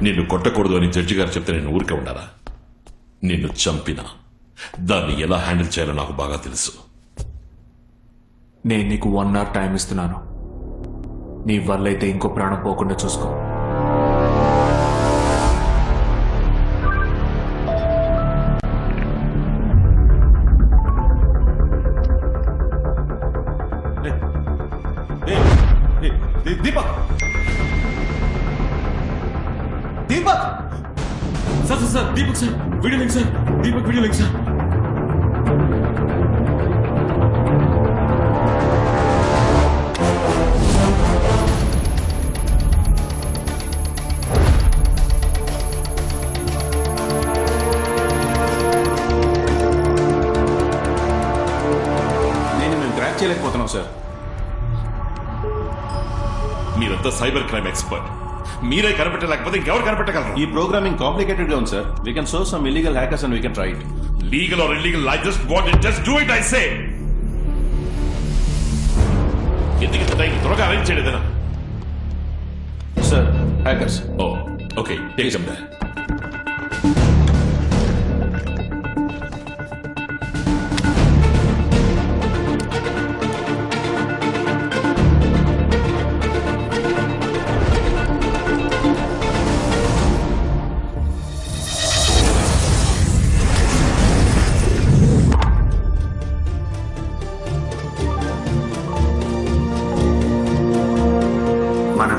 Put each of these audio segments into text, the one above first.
నిన్ను కొట్టకూడదు అని జడ్జి గారు చెప్తే నేను ఊరికే ఉండాలా? నిన్ను చంపినా దాన్ని ఎలా హ్యాండిల్ చేయాలో నాకు బాగా తెలుసు. నేను నీకు 1 hour టైం ఇస్తున్నాను. నీ వల్ల అయితే ఇంకో ప్రాణం పోకుండా చూసుకో. Deepak Deepak sir Deepak sir video link sir Deepak video link sir. మేము ట్రాక్ చేయలేకపోతున్నాం సార్. మీరంతా సైబర్ క్రైమ్ ఎక్స్పర్ట్. మీరే కనిపెట్టలేకపోతే ఇంకెవరు కనిపెట్టగలరు? ఈ ప్రోగ్రామింగ్ కాంప్లికేటెడ్ గా ఉంది sir. We can show some illegal hackers and we can try it. Legal or illegal, I just want it. Just do it, I say. ఎందుకు టైం త్వరగా అరేంజ్ చేయలేదనా? Sir hackers. Oh okay, take them there.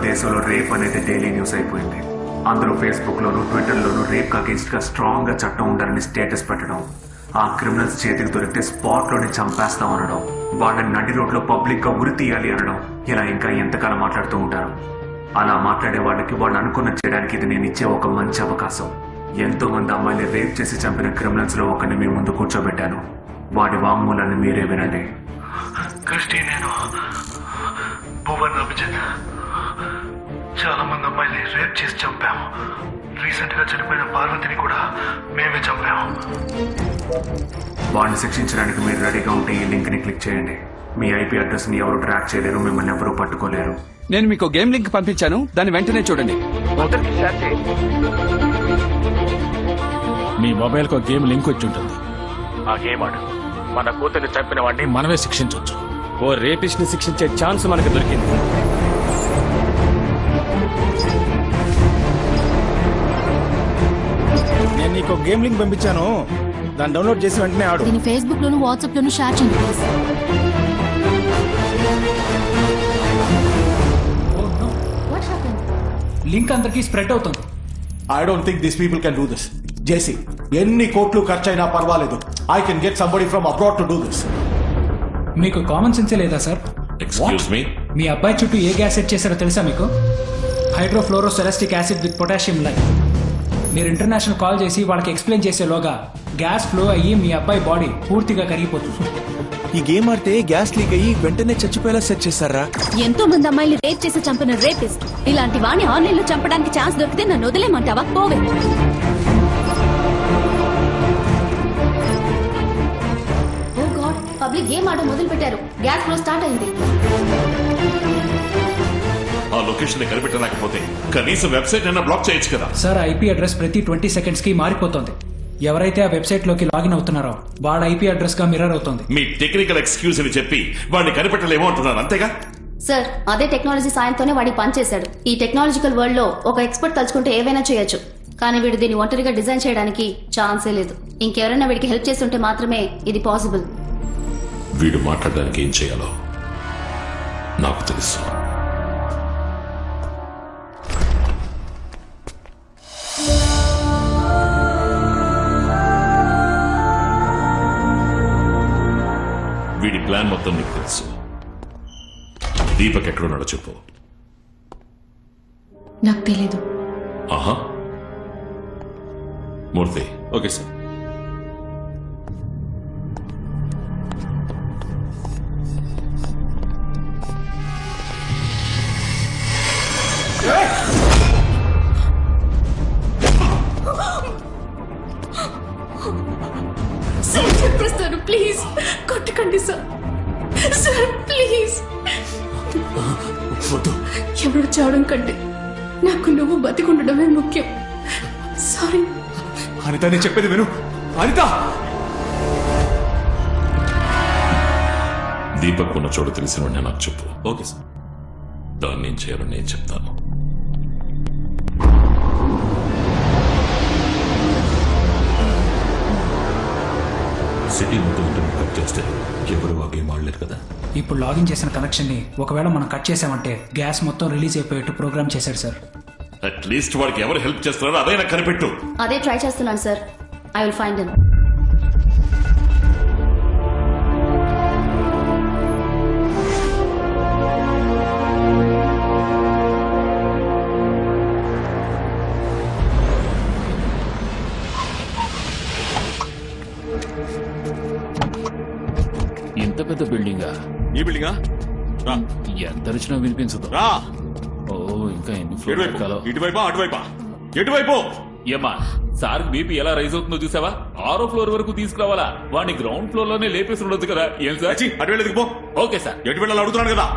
దేశంలో rape అనేది daily news అయిపోయింది. అందులో ఫేస్బుక్లోను ట్విట్టర్లోను rape అగేన్స్ట్గా స్ట్రాంగ్గా చట్టం ఉండాలని స్టేటస్ పెట్టడం, ఆ క్రిమినల్స్ చేతికి దొరికితే స్పాట్లోనే చంపేస్తాం అనడం, వాళ్ళని నడి రోడ్లో పబ్లిక్గా ఉరి తీయాలి అనడం, ఇలా ఇంకా ఎంతకాలం మాట్లాడుతూ ఉంటారు. అలా మాట్లాడే వాళ్ళకి వాళ్ళు అనుకున్న చేయడానికి ఇది నేను ఇచ్చే ఒక మంచి అవకాశం. ఎంతో మంది అమ్మాయిని రేప్ చేసి చంపిన క్రిమినల్స్లో ఒకరిని మీ ముందు కూర్చోబెట్టాను. వాడి వాంగ్మూలాన్ని మీరే వినండి. క్రిస్టి, నేను భువన్ అభిజిత్ చాలా మంది అమ్మాయిని రేప్ చేసి చంపాము. రీసెంట్ గా చనిపోయిన పార్వతిని కూడా మేమే చంపాము. వాడిని శిక్షించడానికి మీరు రెడీగా ఉంటే ఈ లింక్ ని క్లిక్ చేయండి. మీ ఐపీ అడ్రస్ ని ఎవరు ట్రాక్ చేయలేరు, మిమ్మల్ని ఎవరు పట్టుకోలేరు. నేను మీకు గేమ్ లింక్ పంపించాను, దాన్ని వెంటనే చూడండి. మీ మొబైల్ కు గేమ్ లింక్ వచ్చి ఉంటుంది. ఆ గేమ్ ఆడు. మన కూతుర్ని చంపిన వాడిని మనమే శిక్షించవచ్చు. ఓ రేపిస్ట్ ని శిక్షించే ఛాన్స్ మనకు దొరికింది. నేను నీకు గేమ్ లింక్ పంపించాను, దాన్ని డౌన్లోడ్ చేసి వెంటనే ఆడు. దీన్ని ఫేస్బుక్ లోను వాట్సాప్ లోను షేర్ చేయండి ప్లీజ్. లింక్ అందరికీ స్ప్రెడ్ అవుతుంది. I don't think this people can do this. JC, ఎన్ని కోట్లు ఖర్చైనా పర్వాలేదు, I can get somebody from abroad to do this. మీకు కామన్ సెన్సే లేదా సార్? ఎక్స్క్యూజ్ మీ, మీ అబ్బాయి చుట్టూ ఏ గ్యాస్ సెట్ చేశారో తెలుసా మీకు? హైడ్రోఫ్లోరోసెరాస్టిక్ యాసిడ్ విత్ పొటాషియం లైన్. మీరు ఇంటర్నేషనల్ కాల్ చేసి వాళ్ళకి ఎక్స్ప్లెయిన్ చేసేలోగా గ్యాస్ ఫ్లో అయ్యి మీ అబ్బాయి బాడీ పూర్తిగా కరిగిపోతుంది. ఈ గేమ్ ఆడితే గ్యాస్ లీక్ అయ్యి వెంటనే చచ్చిపోయేలా సెట్ చేస్తారా? ఎంతో మంది అమ్మాయిలు రేప్ చేసి చంపిన రేపిస్ట్. ఇలాంటి వాణ్ణి ఆన్లైన్ లో చంపడానికి ఛాన్స్ దొరికితే నన్ను వదిలేమంటావా? పోవే. ఓ గాడ్, పబ్లిక్ గేమ్ ఆడ మొదలు పెట్టారు. గ్యాస్ ఫ్లో స్టార్ట్ అయింది. ఆ లొకేషన్ ని కనిపెట్టలేకపోతే కనీసం వెబ్సైట్ అయినా బ్లాక్ చేయొచ్చు కదా. సార్, ఐపీ అడ్రస్ ప్రతి 20 seconds కి మారిపోతుంది. ఎవరైతే ఆ వెబ్సైట్ లోకి లాగిన్ అవుతున్నారో వాళ్ళ ఐపీ అడ్రస్ గా మిర్రర్ అవుతుంది. మీ టెక్నికల్ ఎక్స్క్యూజ్ అని చెప్పి వాడిని కనిపెట్టలేమో అంటున్నారు, అంతేగా? సార్, అదే టెక్నాలజీ సాయంతోనే వాడికి పనిచేశాడు. ఈ టెక్నాలజికల్ వరల్డ్ లో ఒక ఎక్స్పర్ట్ తలుచుకుంటే ఏవైనా చేయొచ్చు, కానీ వీడు దీన్ని ఒంటరిగా డిజైన్ చేయడానికి ఛాన్సే లేదు. ఇంకెవరైనా వీడికి హెల్ప్ చేస్తుంటే మాత్రమే ఇది పాసిబుల్. వీడు మాట్లాడడానికి ఏం చేయాలో నాకు తెలుసు. వీడి ప్లాన్ మొత్తం నీకు తెలుసు. దీపక్ ఎక్కడున్నాడో చెప్పు. నాకు తెలీదు. ఆహా, మూర్తి. Okay sir. సార్, చెప్పేస్తాను, ప్లీజ్ కొట్టకండి సార్. Sir please. ఎవరు చావడం కంటే నాకు నువ్వు బతికుండడమే ముఖ్యం. సారీ. అనిత, నేను చెప్పేది విను. అనిత, దీపక్ ఉన్న చోటు తెలిసిన నాకు చెప్పు. Okay sir. దాన్ని నేను చేయాలని నేను చెప్తాను. సిటీ మొత్తం ఇంటర్నెట్ కట్ చేస్తే ఎవరు ఆ గేమ్ ఆడలేరు కదా. ఇప్పుడు లాగిన్ చేసిన కనెక్షన్ ని ఒకవేళ మనం కట్ చేసామంటే గ్యాస్ మొత్తం రిలీజ్ అయిపోయేట్టు ప్రోగ్రామ్ చేశాడు సార్. అట్లీస్ట్ వాడికి ఎవరు హెల్ప్ చేస్తున్నారో అదైనా కనిపెట్టు. అదే ట్రై చేస్తున్నాను sir. I will find him. ఇంత పెద్ద బిల్డింగా? ఈ బిల్డింగా? రా. ఎంత వచ్చినా వినిపించదు. రా. ఓ, ఇంకా ఎన్ని ఫ్లోర్లు ఎక్కాలో. ఇటువైపా అటువైపా? ఎటువైపు? ఏమా సార్ బీపీ ఎలా రైజ్ అవుతుందో చూసావా? 6వ ఫ్లోర్ వరకు తీసుకురావాలా? వాడిని గ్రౌండ్ ఫ్లోర్ లోనే లేపేసి ఉండొచ్చు కదా. ఏం సార్? అటు వెళ్ళేది పో. Okay sir. ఎటు వెళ్ళాలి అడుగుతున్నాను కదా.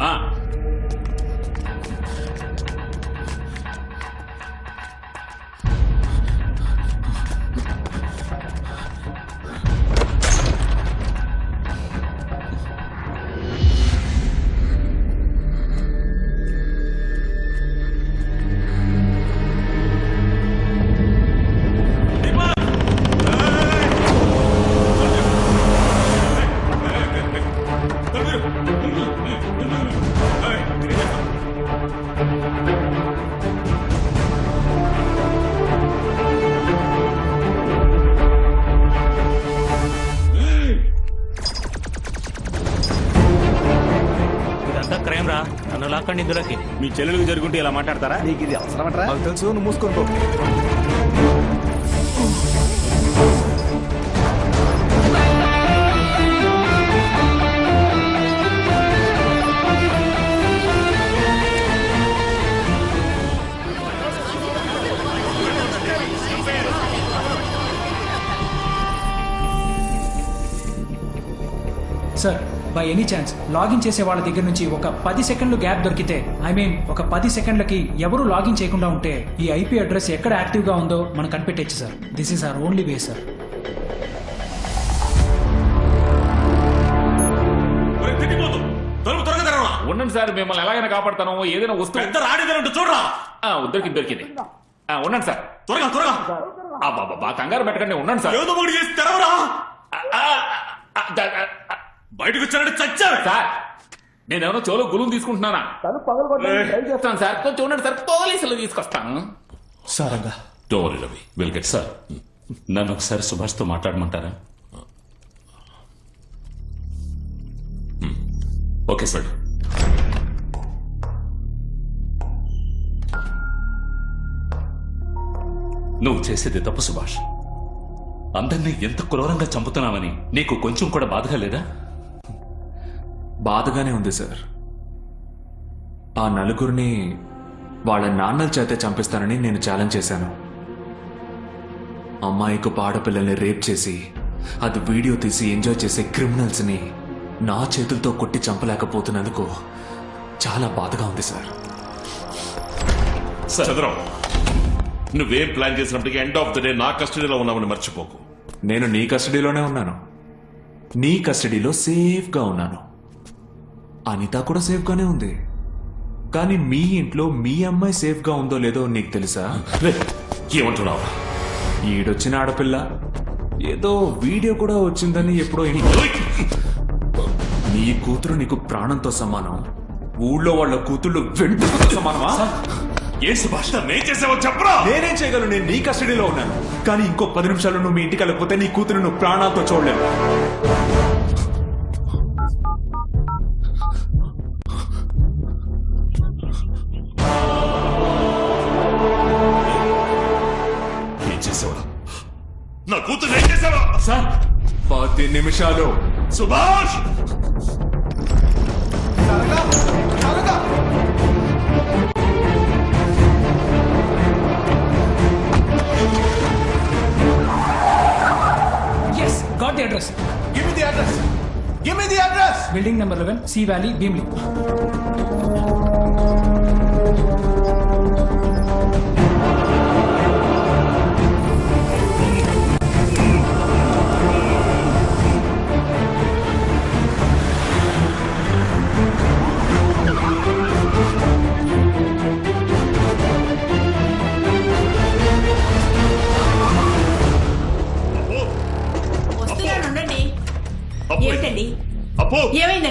మీ చెల్లెలకు జరుగుంటే ఇలా మాట్లాడతారా? నీకు ఇది అవసరమట్రా? నాకు తెలుసు, నువ్వు మూసుకొని పో. Sir, by any chance login చేసే వాళ్ళ దగ్గర నుంచి ఒక 10 సెకండ్లు గ్యాప్ దొరికితే, ఒక 10 సెకండ్లకి ఎవరు లాగిన్ చేయకుండా ఉంటే ఈ ఐపీ అడ్రస్ ఎక్కడ యాక్టివ్గా ఉందో మనం కనిపెట్టచ్చు sir. This is our only way sir. ఉండండి సార్, మిమ్మల్ని ఎలాగైనా కాపాడతాను. ఏదైనా వస్తువు చూడరా. దొరికింది. ఉండండి సార్, త్వరగా త్వరగా. బాబా కంగారు పెట్టకండి. ఉండండి సార్. ఏదో ఒకటి చేసి తెరవరా. బయటకు వచ్చారంటే చచ్చారు సార్. నేనేమో చెవులో గులుం తీసుకుంటున్నానా? చేస్తాను సార్, కొంచెం ఉండండి సార్, పోలీసులు తీసుకొస్తాను. సారంగా డోరీ రవి విల్ గెట్ సార్. నన్ను ఒకసారి సుభాష్తో మాట్లాడమంటారా? Okay sir. నువ్వు చేసేది తప్పు సుభాష్. అందరినీ ఎంత క్రూరంగా చంపుతున్నావని నీకు కొంచెం కూడా బాధగా లేదా? బాధగానే ఉంది సార్. ఆ నలుగురిని వాళ్ళ నాన్నల చేతే చంపిస్తానని నేను ఛాలెంజ్ చేశాను. అమ్మాయికు ఆడపిల్లల్ని రేప్ చేసి అది వీడియో తీసి ఎంజాయ్ చేసే క్రిమినల్స్ని నా చేతులతో కొట్టి చంపలేకపోతున్నందుకు చాలా బాధగా ఉంది సార్. చంద్రం, నువ్వేం ప్లాన్ చేసినప్పటికీ ఎండ్ ఆఫ్ ద డే నా కస్టడీలో ఉన్నామని మర్చిపోకు. నేను నీ కస్టడీలోనే ఉన్నాను. నీ కస్టడీలో సేఫ్గా ఉన్నాను. అనిత కూడా సేఫ్గానే ఉంది. కానీ మీ ఇంట్లో మీ అమ్మాయి సేఫ్గా ఉందో లేదో నీకు తెలుసా? ఏమంటున్నావు? ఈడొచ్చిన ఆడపిల్ల ఏదో వీడియో కూడా వచ్చిందని ఎప్పుడో నీ కూతురు నీకు ప్రాణంతో సమానం. ఊళ్ళో వాళ్ళ కూతుళ్ళు వెంట్రుకతో సమానమా? ఏ సుభాష్, నేను చేసావో చెప్పరా. నేనేం చేయగలను? నేను నీ కస్టడీలో ఉన్నాను. కానీ ఇంకో 10 నిమిషాలు నువ్వు మీ ఇంటికి వెళ్ళకపోతే నీ కూతురు నువ్వు ప్రాణాలతో చూడలేవు. ఏం చేసావా? నా కూతురు ఏం చేసావా? సార్, 10 నిమిషాలు. Subhash, Got the address. Give me the address. Give me the address. Building number 11, Sea Valley, Beamley.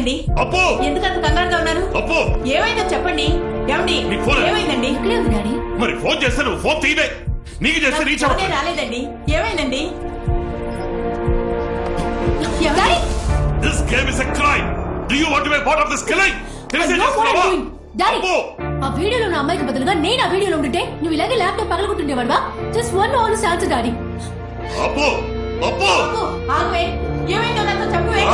ఏమైందండి? అప్పు ఎందుకంత కంగారుగా ఉన్నారు? అప్పు ఏమైందో చెప్పండి. ఏమండి? ఏమైందండి? ఇక్కడే ఉంది డాడీ. మరి ఫోన్ చేస్తే నువ్వు ఫోన్ తీయవే. నీకు చేస్తే రీచ్ ఫోనే అవ్వట్లేదు. రాలేదండి. ఏమైందండి? Daddy This game is a crime. Do you want to be a part of this killing? తెలిసే చేస్తున్నావా? డాడీ అప్పు ఆ వీడియోలో ఉన్న అమ్మాయికి బదులుగా నేను ఆ వీడియోలో ఉంటుంటే నువ్వు ఇలాగే ల్యాప్టాప్ పగలగొట్టుండేవాడువా? Just one honest answer daddy. Appu Appu ఆగవే. ఏమైందో నాతో చెప్పవే.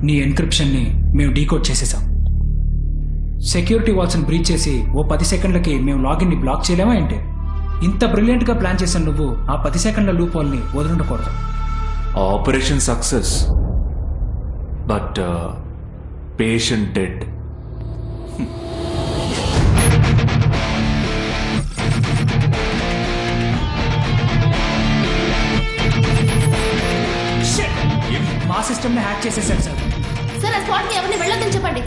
నీ ఎన్క్రిప్షన్ని మేము డీకోడ్ చేసేసాం. సెక్యూరిటీ వాల్స్ని బ్రీచ్ చేసి ఓ 10 సెకండ్లకి మేము లాగిన్ని బ్లాక్ చేయలేమా ఏంటి? ఇంత బ్రిలియంట్గా ప్లాన్ చేసిన నువ్వు ఆ 10 సెకండ్ల లూప్ హోల్ని వదులుండకూడదు. Operation success, but patient dead. మా సిస్టమ్ని హ్యాక్ చేసేసారు సార్. సార్ ఆ స్పాట్కి ఎవరిని వెళ్ళొద్దని చెప్పండి.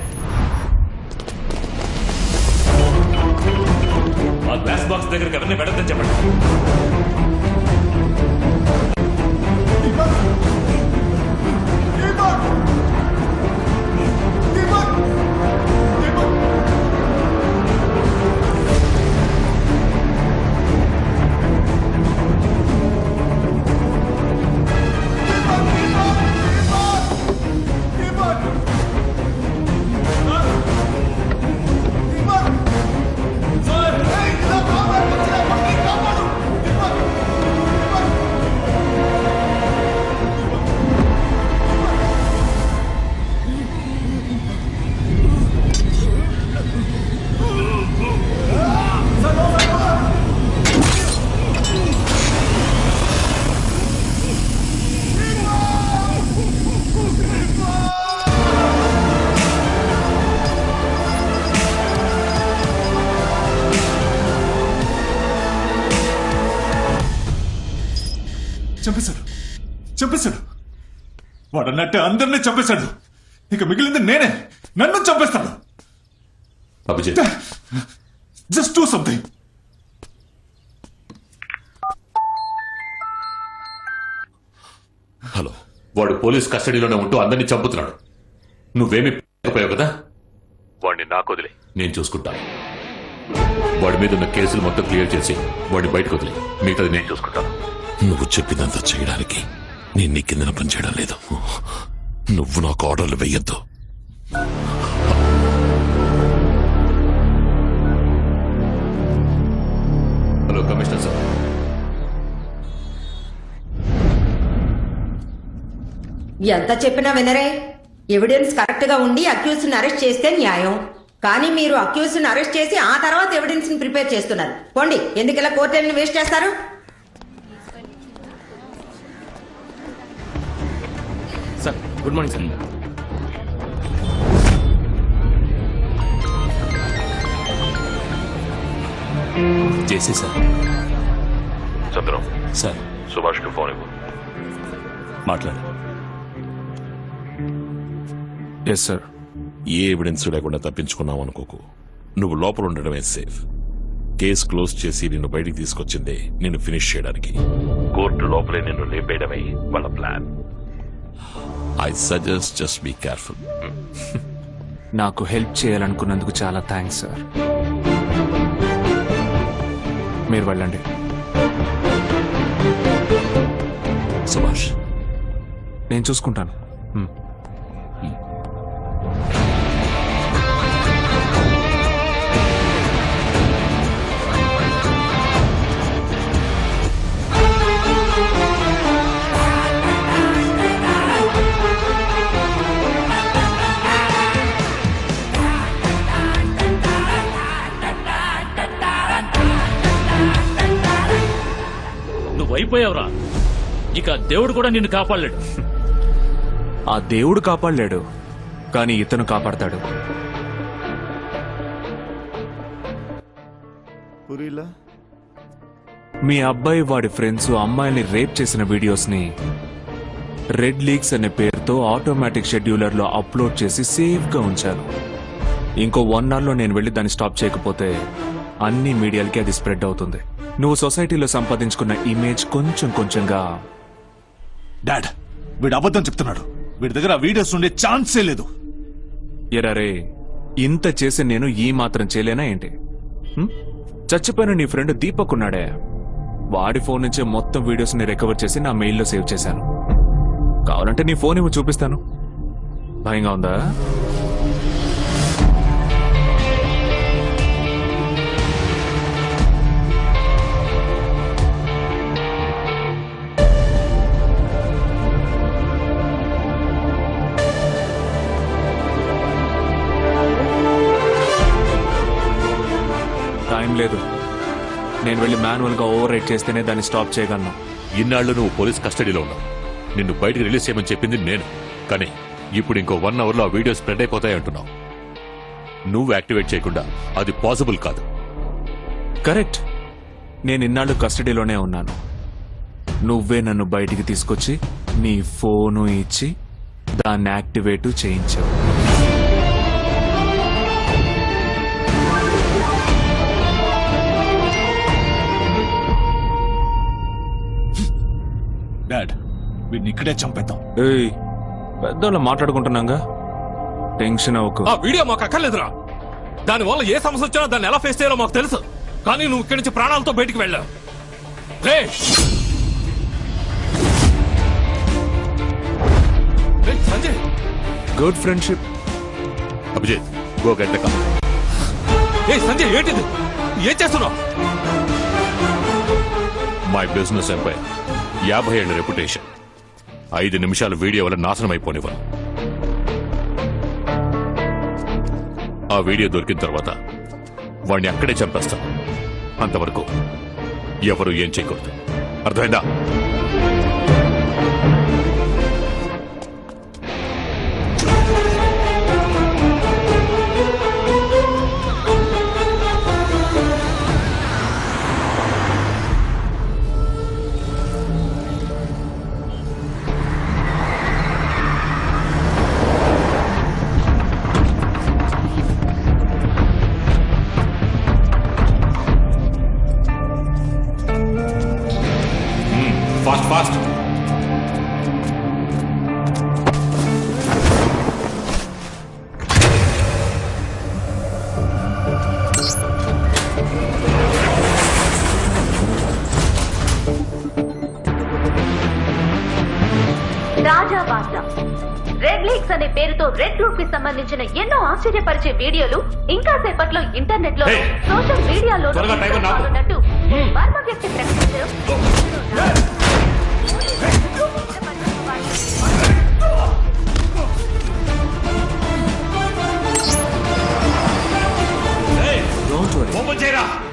ఆ గ్లాస్ బాక్స్ దగ్గరికి ఎవరిని వెళ్ళొద్దని చెప్పండి. చంపేశాడు. వాడన్నట్టే అందరినీ చంపేశాడు. ఇక మిగిలింది నేనే. నన్ను చంపేస్తాడు. Abhijit, just do something. Hello, వాడు పోలీస్ కస్టడీలోనే ఉంటూ అందరినీ చంపుతున్నాడు. నువ్వేమీ పోయావు కదా? వాడిని నాకు వదిలే, నేను చూసుకుంటాను. వాడి మీద ఉన్న కేసులు మొత్తం క్లియర్ చేసి వాడిని బయటకు వదిలే, మిగతాది నేను చూసుకుంటాను. నువ్వు చెప్పినంత చేయడానికి నేను నీ కిందన పనిచేయడం లేదు. నువ్వు నాకు ఆర్డర్లు వెయ్యొద్దు. Hello commissioner sir. ఎంత చెప్పినా వినరే. ఎవిడెన్స్ కరెక్ట్ గా ఉండి అక్యూజ్ ని అరెస్ట్ చేస్తే న్యాయం. కానీ మీరు అక్యూజ్ ని అరెస్ట్ చేసి ఆ తర్వాత ఎవిడెన్స్ ని ప్రిపేర్ చేస్తున్నారు. పోండి, ఎందుకు ఇలా కోర్టుని వేస్ట్ చేస్తారు? Sir good morning sir. JC sir. Chandram sir. సుభాష్కి ఫోన్ ఇవ్వు. మాట్లాడు. Yes sir. ఏ ఎవిడెన్స్ లేకుండా తప్పించుకున్నావు అనుకోకు. నువ్వు లోపల ఉండడమే సేఫ్. కేసు క్లోజ్ చేసి నిన్ను బయటికి తీసుకొచ్చిందే నిన్ను ఫినిష్ చేయడానికి. కోర్టు లోపలే నిన్ను లేపేయడమే వాళ్ళ plan. I suggest just be careful. నాకు హెల్ప్ చేయాలనుకున్నందుకు చాలా థ్యాంక్స్ సార్. మీరు వెళ్ళండి. సుభాష్, నేను చూసుకుంటాను. అయిపోయావురా. ఇక దేవుడు కూడా నిన్ను కాపాడలేడు. ఆ దేవుడు కాపాడలేడు, కానీ ఇతను కాపాడతాడు. పురిలా మీ అబ్బాయి వాడి ఫ్రెండ్స్ అమ్మాయిని రేప్ చేసిన వీడియోస్ని రెడ్ లీక్స్ అనే పేరుతో ఆటోమేటిక్ షెడ్యూలర్లో అప్లోడ్ చేసి సేఫ్గా ఉంచాను. ఇంకో 1 అవర్లో నేను వెళ్ళి దాన్ని స్టాప్ చేయకపోతే అన్ని మీడియాలకి అది స్ప్రెడ్ అవుతుంది. నువ్వు సొసైటీలో సంపాదించుకున్న ఇమేజ్ కొంచెం కొంచెంగా. డాడ్, వీడు అబద్ధం చెప్తున్నాడు. వీడి దగ్గర వీడియోస్ ఉండే ఛాన్సే లేదు. ఎరారే, ఇంత చేసి నేను ఈ మాత్రం చేయలేనా ఏంటి? చచ్చిపోయిన నీ ఫ్రెండ్ దీపక్ ఉన్నాడే, వాడి ఫోన్ నుంచి మొత్తం వీడియోస్ ని రికవర్ చేసి నా మెయిల్లో సేవ్ చేశాను. కావాలంటే నీ ఫోన్ ఇవ్వు, చూపిస్తాను. భయంగా ఉందా? టైం లేదు. నేను వెళ్ళి మాన్యువల్ గా ఓవర్ రైట్ చేస్తేనే దాన్ని స్టాప్ చేయగలను. ఇన్నాళ్ళు నువ్వు పోలీస్ కస్టడీలో ఉన్నావు. నిన్ను బయటకు రిలీజ్ చేయమని చెప్పింది నేను. కానీ ఇప్పుడు ఇంకో 1 అవర్లో ఆ వీడియో స్ప్రెడ్ అయిపోతాయి అంటున్నావు. నువ్వు యాక్టివేట్ చేయకుండా అది పాసిబుల్ కాదు. కరెక్ట్. నేను ఇన్నాళ్ళు కస్టడీలోనే ఉన్నాను. నువ్వే నన్ను బయటికి తీసుకొచ్చి నీ ఫోను ఇచ్చి దాన్ని యాక్టివేట్ చేయించావు. డాడ్, వీడిని ఇక్కడే చంపేద్దాం. ఏయ్, పెద్దోళ్ళ మాట్లాడుకుంటున్నాగా, టెన్షన్ అవ్వకు. ఆ వీడియో మాకు అక్కర్లేదురా. దానివల్ల ఏ సమస్య వచ్చినా దాన్ని ఎలా ఫేస్ చేయాలో మాకు తెలుసు. కానీ నువ్వు ఇక్కడి నుంచి ప్రాణాలతో బయటికి వెళ్ళావు. Sanjay, good friendship. Abhijit, go get the car. Sanjay, ఏంటిది? ఏం చేస్తున్నావు? మై బిజినెస్ ఎంపైర్, 50 ఏళ్ల రెప్యుటేషన్, 5 నిమిషాల వీడియో వల్ల నాశనం అయిపోనివ్వను. ఆ వీడియో దొరికిన తర్వాత వాడిని అక్కడే చంపేస్తాను. అంతవరకు ఎవరు ఏం చేయకూడదు. అర్థమైందా? Fast fast. తాజా వార్త. రెడ్ లీక్స్ అనే పేరుతో రెడ్ గ్రూప్ కి సంబంధించిన ఎన్నో ఆశ్చర్యపరిచే వీడియోలు ఇంకా సేపట్లో ఇంటర్నెట్ లో సోషల్ మీడియాలో ఉన్నట్టు మర్మ వ్యక్తి ప్రకటించారు.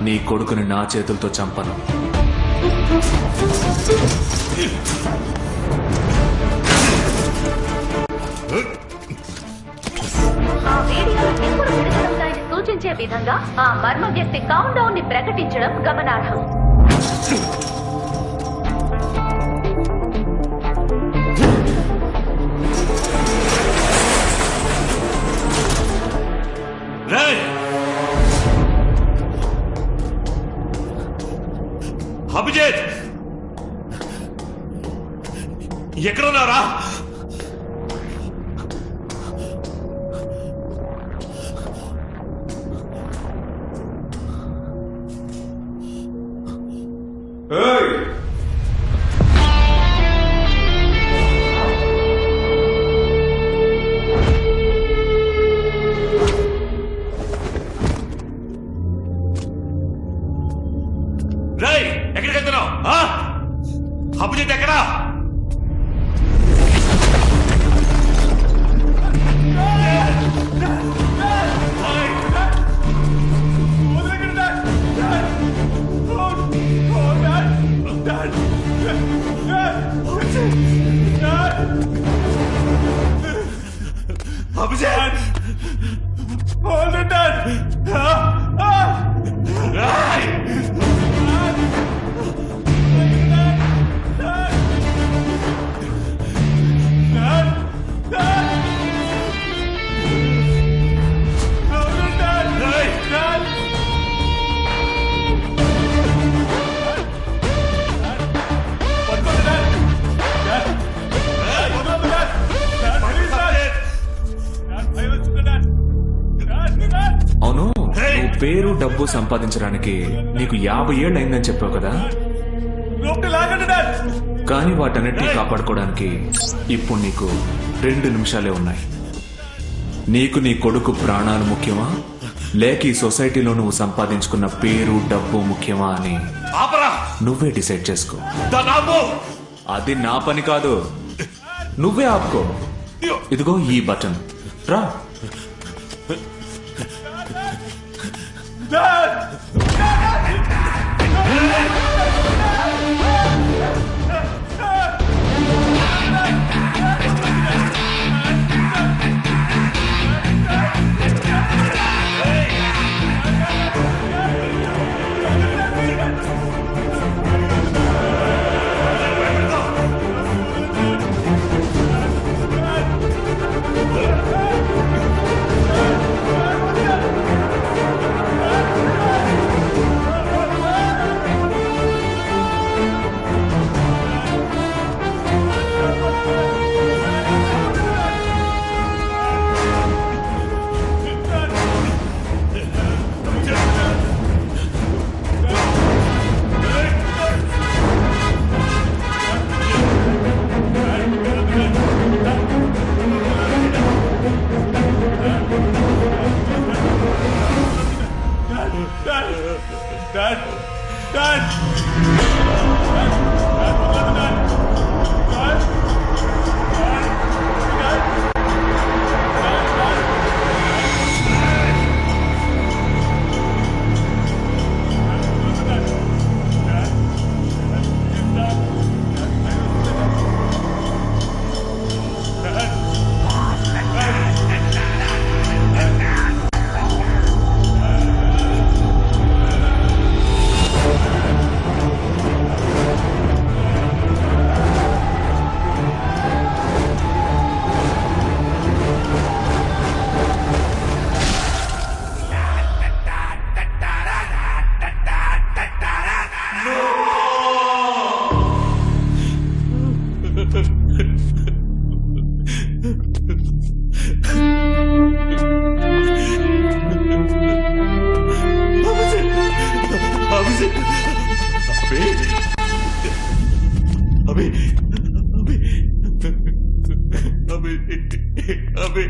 నీ కొడుకుని నా చేతులతో చంపను. ఆ వీడియో ఎప్పుడు విడుదలవుతాయని సూచించే విధంగా ఆ మర్మ వ్యక్తి కౌంట్ డౌన్ ని ప్రకటించడం గమనార్హం. అభిజిత్, ఎక్కడున్నారా? ఎక్కడికి వెళ్తున్నావు? అభిజిత్ ఎక్కడా? అభిజిత్, నువ్వు పేరు డబ్బు సంపాదించడానికి నీకు 50 ఏళ్ళు అయిందని చెప్పావు కదా, కానీ వాటన్నిటినీ కాపాడుకోవడానికి ఇప్పుడు నీకు 2 నిమిషాలే ఉన్నాయి. నీకు నీ కొడుకు ప్రాణాలు ముఖ్యమా, లేక ఈ సొసైటీలో నువ్వు సంపాదించుకున్న పేరు డబ్బు ముఖ్యమా అని నువ్వే డిసైడ్ చేసుకో. అది నా పని కాదు, నువ్వే ఆపుకో. ఇదిగో ఈ బటన్, రా.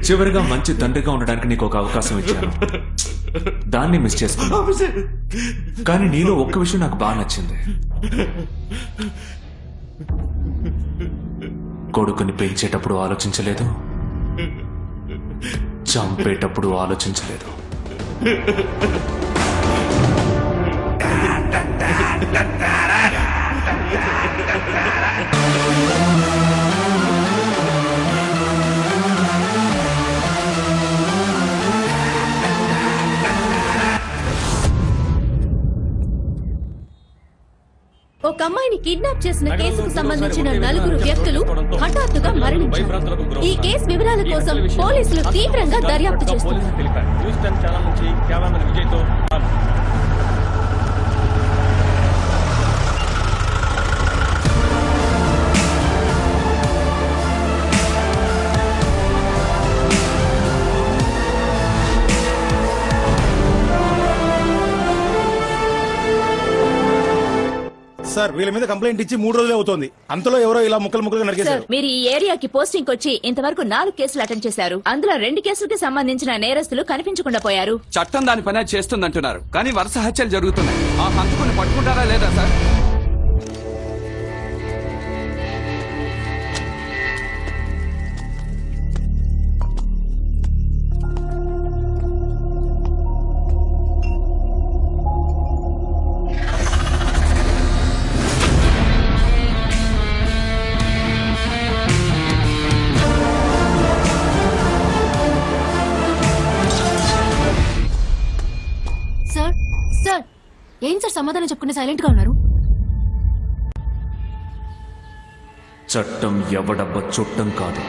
చివరిగా మంచి తండ్రిగా ఉండడానికి నీకు ఒక అవకాశం ఇచ్చాను, దాన్ని మిస్ చేసుకున్నా. కానీ నీలో ఒక్క విషయం నాకు బాగా నచ్చింది. కొడుకుని పెంచేటప్పుడు ఆలోచించలేదు, చంపేటప్పుడు ఆలోచించలేదు. ఒక అమ్మాయిని కిడ్నాప్ చేసిన కేసుకు సంబంధించిన 4 వ్యక్తులు హఠాత్తుగా మరణించారు. ఈ కేసు వివరాల కోసం పోలీసులు తీవ్రంగా దర్యాప్తు చేస్తున్నారు. సార్ వీళ్ళ మీద కంప్లైంట్ ఇచ్చి 3 రోజులే అవుతోంది. అంతలో ఎవరో ఇలా ముక్కలుగా నరికేశారు. మీరు ఈ ఏరియాకి పోస్టింగ్ వచ్చి ఇంతవరకు 4 కేసులు అటెండ్ చేశారు. అందులో 2 కేసులకి సంబంధించిన నేరస్తులు కనిపించకుండా పోయారు. చట్టం దాని పని చేస్తుందంటున్నారు, కానీ వరుస హత్యలు జరుగుతున్నాయి. ఆ హంతకుని పట్టుకుంటారా లేదా సార్? ఏం సార్ సమాధానం చెప్పుకుని సైలెంట్ గా ఉన్నారు? చట్టం ఎవడబ్బ చుట్టం కాదు,